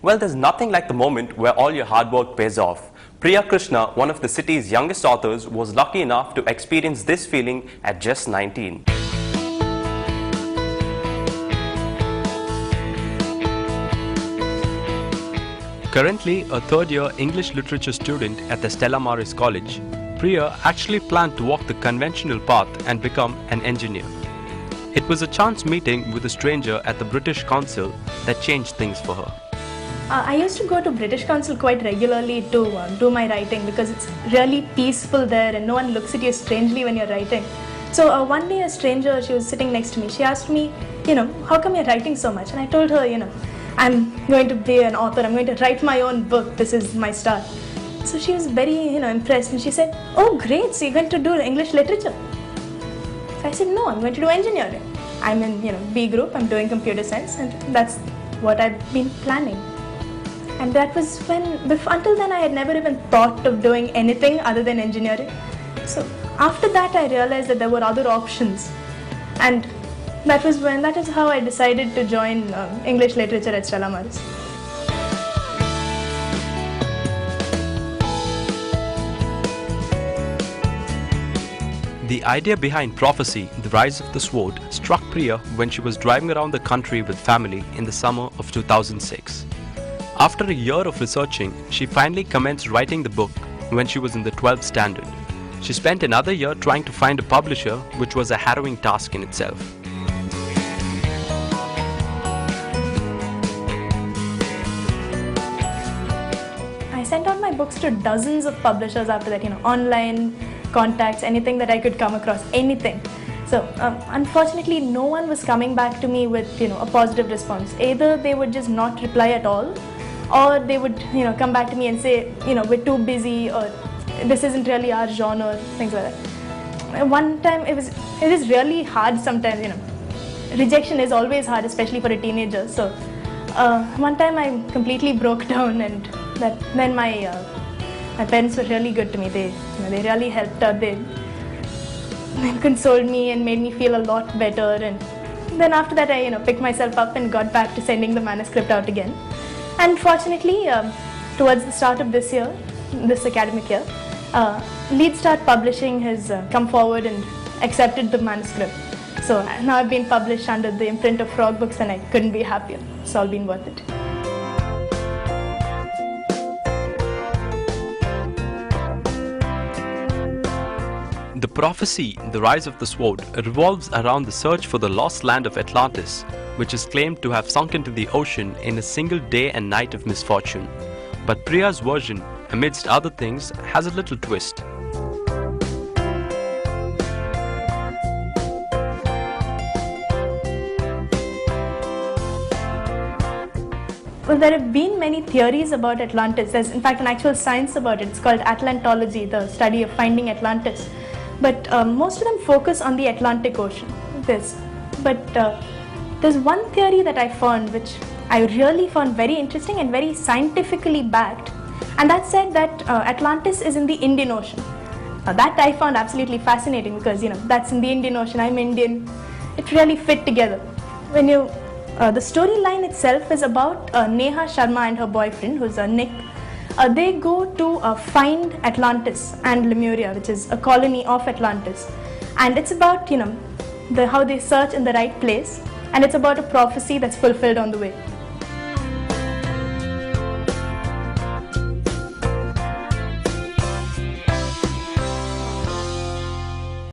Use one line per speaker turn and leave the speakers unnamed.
Well, there's nothing like the moment where all your hard work pays off. Priya Krishna, one of the city's youngest authors, was lucky enough to experience this feeling at just 19. Currently a third-year English literature student at the Stella Maris College, Priya actually planned to walk the conventional path and become an engineer. It was a chance meeting with a stranger at the British Council that changed things for her.
I used to go to British Council quite regularly to do my writing because it's really peaceful there and no one looks at you strangely when you're writing. So one day a stranger, she was sitting next to me, she asked me, how come you're writing so much? And I told her, I'm going to be an author, I'm going to write my own book, this is my start. So she was very, impressed and she said, oh great, so you're going to do English literature? So I said, no, I'm going to do engineering. I'm in, B group, I'm doing computer science and that's what I've been planning. And that was until then I had never even thought of doing anything other than engineering. So after that I realized that there were other options. And that is how I decided to join English literature at Stella Maris.
The idea behind Prophecy, The Rise of the Sword, struck Priya when she was driving around the country with family in the summer of 2006. After a year of researching, she finally commenced writing the book when she was in the 12th standard. She spent another year trying to find a publisher, which was a harrowing task in itself.
I sent out my books to dozens of publishers after that, online contacts, anything that I could come across, anything. So unfortunately no one was coming back to me with a positive response. Either they would just not reply at all, or they would come back to me and say we're too busy, or this isn't really our genre, things like that. One time it was really hard sometimes. Rejection is always hard, especially for a teenager. So one time I completely broke down, and then my parents were really good to me. They really helped out. They consoled me and made me feel a lot better. And then after that I picked myself up and got back to sending the manuscript out again. And fortunately, towards the start of this academic year, Lead Start Publishing has come forward and accepted the manuscript. So now I've been published under the imprint of Frog Books and I couldn't be happier. It's all been worth it.
The Prophecy, The Rise of the Sword, revolves around the search for the lost land of Atlantis, which is claimed to have sunk into the ocean in a single day and night of misfortune. But Priya's version, amidst other things, has a little twist.
Well, there have been many theories about Atlantis. There's in fact an actual science about it. It's called Atlantology, the study of finding Atlantis. But most of them focus on the Atlantic Ocean. There's one theory that I found which I really found very interesting and very scientifically backed, and that said that Atlantis is in the Indian Ocean. That I found absolutely fascinating because that's in the Indian Ocean, I'm Indian. It really fit together. When the storyline itself is about Neha Sharma and her boyfriend, who's Nick. They go to find Atlantis and Lemuria, which is a colony of Atlantis, and it's about how they search in the right place, and it's about a prophecy that's fulfilled on the way.